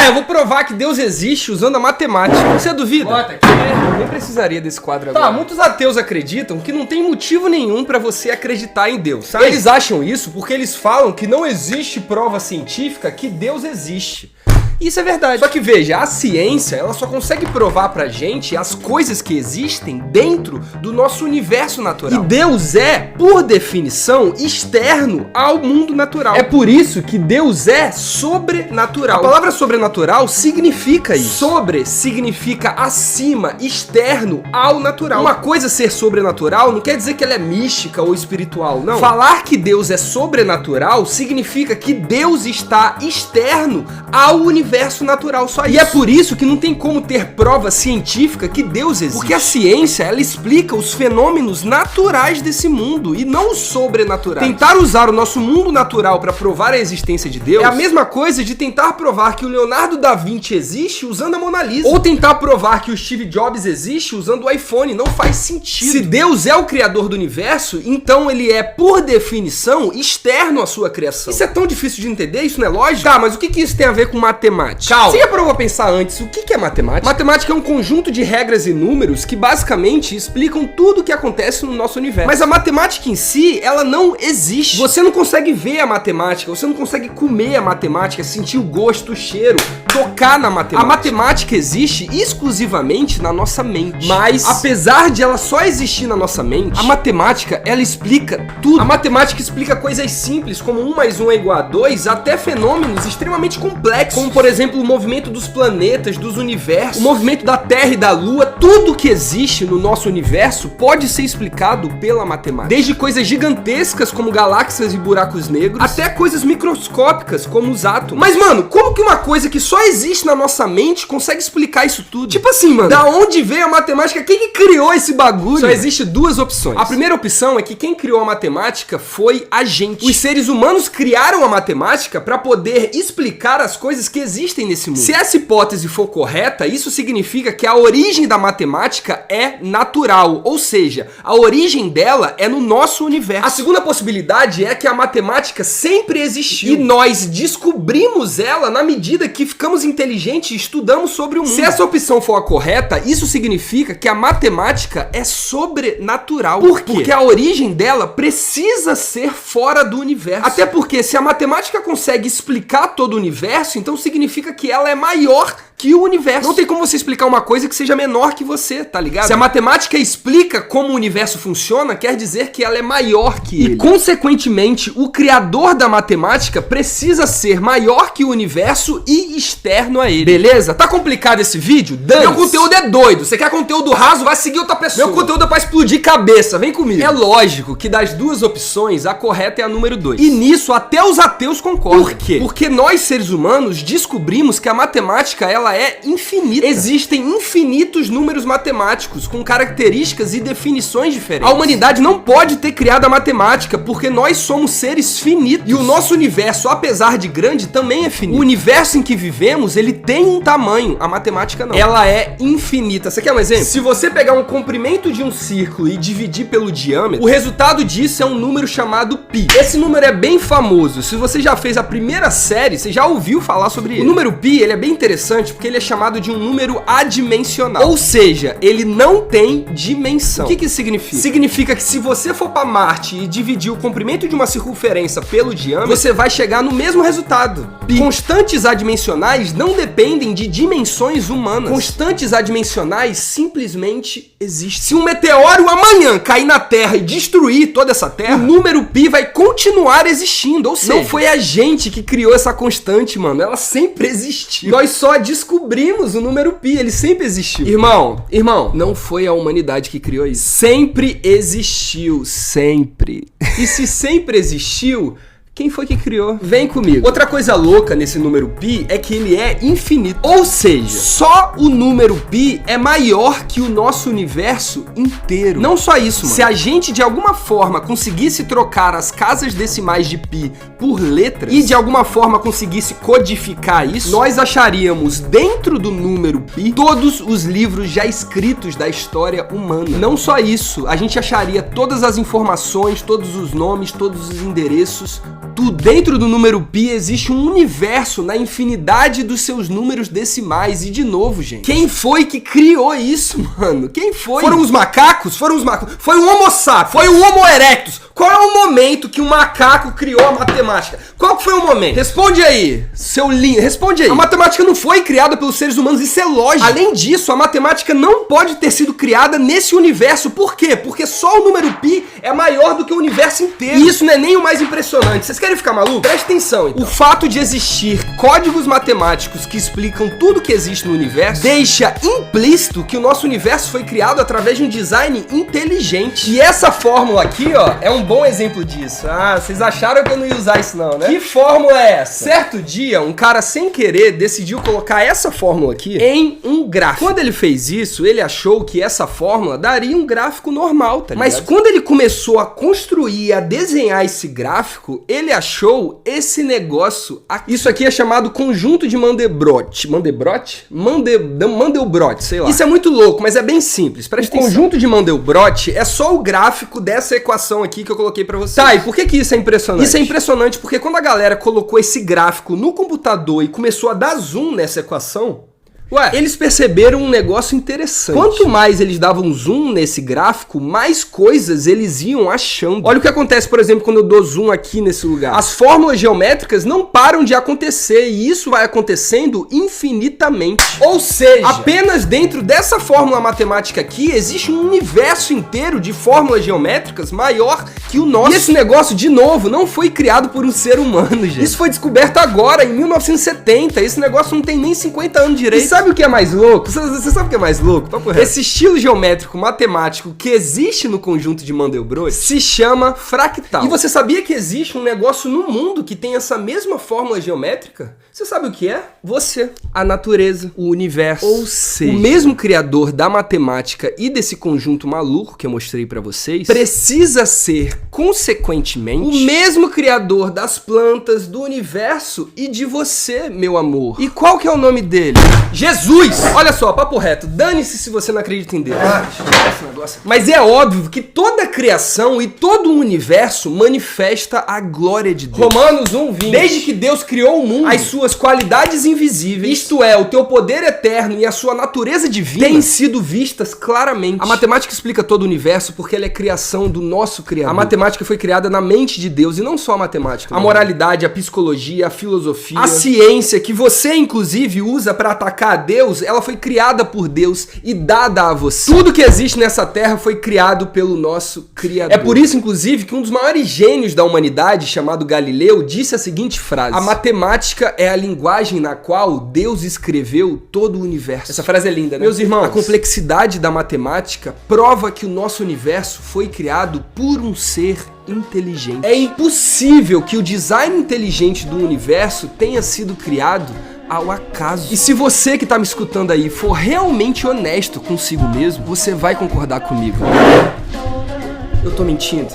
eu vou provar que Deus existe usando a matemática. Você duvida? Bota aqui. Eu nem precisaria desse quadro agora. Tá, muitos ateus acreditam que não tem motivo nenhum pra você acreditar em Deus, sabe? Eles acham isso porque eles falam que não existe prova científica que Deus existe. Isso é verdade. Só que veja, a ciência, ela só consegue provar pra gente as coisas que existem dentro do nosso universo natural. E Deus é, por definição, externo ao mundo natural. É por isso que Deus é sobrenatural. A palavra sobrenatural significa isso. Sobre significa acima, externo ao natural. Uma coisa ser sobrenatural não quer dizer que ela é mística ou espiritual, não. Falar que Deus é sobrenatural significa que Deus está externo ao universo natural, só isso. E é por isso que não tem como ter prova científica que Deus existe. Porque a ciência, ela explica os fenômenos naturais desse mundo e não os sobrenaturais. Tentar usar o nosso mundo natural para provar a existência de Deus é a mesma coisa de tentar provar que o Leonardo da Vinci existe usando a Mona Lisa. Ou tentar provar que o Steve Jobs existe usando o iPhone. Não faz sentido. Se Deus é o criador do universo, então ele é, por definição, externo à sua criação. Isso é tão difícil de entender? Isso não é lógico? Tá, mas o que isso tem a ver com matemática? Calma. Você já parou pra pensar antes o que é matemática? Matemática é um conjunto de regras e números que basicamente explicam tudo o que acontece no nosso universo. Mas a matemática em si, ela não existe. Você não consegue ver a matemática, você não consegue comer a matemática, sentir o gosto, o cheiro, tocar na matemática. A matemática existe exclusivamente na nossa mente. Mas, apesar de ela só existir na nossa mente, a matemática, ela explica tudo. A matemática explica coisas simples, como 1 mais 1 é igual a 2, até fenômenos extremamente complexos, como, por exemplo, o movimento dos planetas, dos universos, o movimento da Terra e da Lua. Tudo que existe no nosso universo pode ser explicado pela matemática. Desde coisas gigantescas, como galáxias e buracos negros, até coisas microscópicas, como os átomos. Mas, mano, como que uma coisa que só existe na nossa mente consegue explicar isso tudo? Tipo assim, mano, da onde veio a matemática? Quem que criou esse bagulho? Só existe duas opções. A primeira opção é que quem criou a matemática foi a gente. Os seres humanos criaram a matemática para poder explicar as coisas que existem nesse mundo. Se essa hipótese for correta, isso significa que a origem da matemática é natural, ou seja, a origem dela é no nosso universo. A segunda possibilidade é que a matemática sempre existiu e nós descobrimos ela na medida que ficamos inteligentes e estudamos sobre o mundo. Se essa opção for a correta, isso significa que a matemática é sobrenatural. Por quê? Porque a origem dela precisa ser fora do universo. Até porque se a matemática consegue explicar todo o universo, então significa que ela é maior que o universo. Não tem como você explicar uma coisa que seja menor que você, tá ligado? Se a matemática explica como o universo funciona, quer dizer que ela é maior que ele. E, consequentemente, o criador da matemática precisa ser maior que o universo e externo a ele. Beleza? Tá complicado esse vídeo? Meu conteúdo é doido. Você quer conteúdo raso? Vai seguir outra pessoa. Meu conteúdo é pra explodir cabeça. Vem comigo. É lógico que das duas opções, a correta é a número 2. E nisso, até os ateus concordam. Por quê? Porque nós, seres humanos, descobrimos que a matemática, ela é infinita. Existem infinitos números matemáticos com características e definições diferentes. A humanidade não pode ter criado a matemática porque nós somos seres finitos. E o nosso universo, apesar de grande, também é finito. O universo em que vivemos, ele tem um tamanho. A matemática não. Ela é infinita. Você quer um exemplo? Se você pegar um comprimento de um círculo e dividir pelo diâmetro, o resultado disso é um número chamado π. Esse número é bem famoso. Se você já fez a primeira série, você já ouviu falar sobre ele. O número π, ele é bem interessante porque ele é chamado de um número adimensional. Ou seja, ele não tem dimensão. O que isso significa? Significa que se você for para Marte e dividir o comprimento de uma circunferência pelo diâmetro, você vai chegar no mesmo resultado. π. Constantes adimensionais não dependem de dimensões humanas. Constantes adimensionais simplesmente existem. Se um meteoro amanhã cair na Terra e destruir toda essa Terra, o número π vai continuar existindo. Ou seja, não foi a gente que criou essa constante, mano. Ela sempre existiu. Nós só descobrimos o número π, ele sempre existiu. Irmão, não foi a humanidade que criou isso. Sempre existiu, sempre. E se sempre existiu, quem foi que criou? Vem comigo. Outra coisa louca nesse número π é que ele é infinito. Ou seja, só o número π é maior que o nosso universo inteiro. Não só isso, mano. Se a gente de alguma forma conseguisse trocar as casas decimais de π por letras e de alguma forma conseguisse codificar isso, nós acharíamos dentro do número pi todos os livros já escritos da história humana. Não só isso, a gente acharia todas as informações, todos os nomes, todos os endereços, tudo. Dentro do número pi existe um universo na infinidade dos seus números decimais. E de novo, gente, quem foi que criou isso, mano? Quem foi? Foram os macacos? Foram os macacos? Foi o Homo sapiens? Foi o Homo erectus? Qual é o momento que um macaco criou a matemática? Qual que foi o momento? Responde aí, seu lindo, responde aí. A matemática não foi criada pelos seres humanos, isso é lógico. Além disso, a matemática não pode ter sido criada nesse universo. Por quê? Porque só o número pi é maior do que o universo inteiro. E isso não é nem o mais impressionante. Vocês querem ficar maluco? Presta atenção, então. O fato de existir códigos matemáticos que explicam tudo que existe no universo deixa implícito que o nosso universo foi criado através de um design inteligente. E essa fórmula aqui, ó, é um bom exemplo disso. Ah, vocês acharam que eu não ia usar isso não, né? Que fórmula é essa? Certo dia, um cara sem querer decidiu colocar essa fórmula aqui em um gráfico. Quando ele fez isso, ele achou que essa fórmula daria um gráfico normal, tá ligado? Mas quando ele começou a construir, a desenhar esse gráfico, ele achou esse negócio aqui. Isso aqui é chamado conjunto de Mandelbrot. Mandelbrot? Mandelbrot, sei lá. Isso é muito louco, mas é bem simples. Presta atenção. O conjunto de Mandelbrot é só o gráfico dessa equação aqui que eu coloquei pra vocês. Tá, e por que isso é impressionante? Isso é impressionante porque quando a galera colocou esse gráfico no computador e começou a dar zoom nessa equação, eles perceberam um negócio interessante. Quanto mais eles davam zoom nesse gráfico, mais coisas eles iam achando. Olha o que acontece, por exemplo, quando eu dou zoom aqui nesse lugar. As fórmulas geométricas não param de acontecer e isso vai acontecendo infinitamente. Ou seja, apenas dentro dessa fórmula matemática aqui existe um universo inteiro de fórmulas geométricas maior que o nosso. E esse negócio, de novo, não foi criado por um ser humano, gente. Isso foi descoberto agora, em 1970. Esse negócio não tem nem 50 anos direito. Sabe o que é mais louco? Você sabe o que é mais louco? Papo reto. Esse estilo geométrico matemático que existe no conjunto de Mandelbrot se chama fractal. E você sabia que existe um negócio no mundo que tem essa mesma fórmula geométrica? Você sabe o que é? Você, a natureza, o universo. Ou seja, o mesmo criador da matemática e desse conjunto maluco que eu mostrei pra vocês precisa ser, consequentemente, o mesmo criador das plantas, do universo e de você, meu amor. E qual que é o nome dele? Jesus! Olha só, papo reto, dane-se se você não acredita em Deus. Esse negócio. Mas é óbvio que toda a criação e todo o universo manifesta a glória de Deus. Romanos 1:20. Desde que Deus criou o mundo, as suas qualidades invisíveis, isto é, o teu poder eterno e a sua natureza divina, têm sido vistas claramente. A matemática explica todo o universo porque ela é criação do nosso Criador. A matemática foi criada na mente de Deus e não só a matemática. A moralidade, a psicologia, a filosofia, a ciência que você, inclusive, usa para atacar a Deus, ela foi criada por Deus e dada a você. Tudo que existe nessa terra foi criado pelo nosso Criador. É por isso, inclusive, que um dos maiores gênios da humanidade, chamado Galileu, disse a seguinte frase: a matemática é a linguagem na qual Deus escreveu todo o universo. Essa frase é linda, né? Meus irmãos, a complexidade da matemática prova que o nosso universo foi criado por um ser inteligente. É impossível que o design inteligente do universo tenha sido criado ao acaso. E se você que tá me escutando aí for realmente honesto consigo mesmo, você vai concordar comigo. Eu tô mentindo?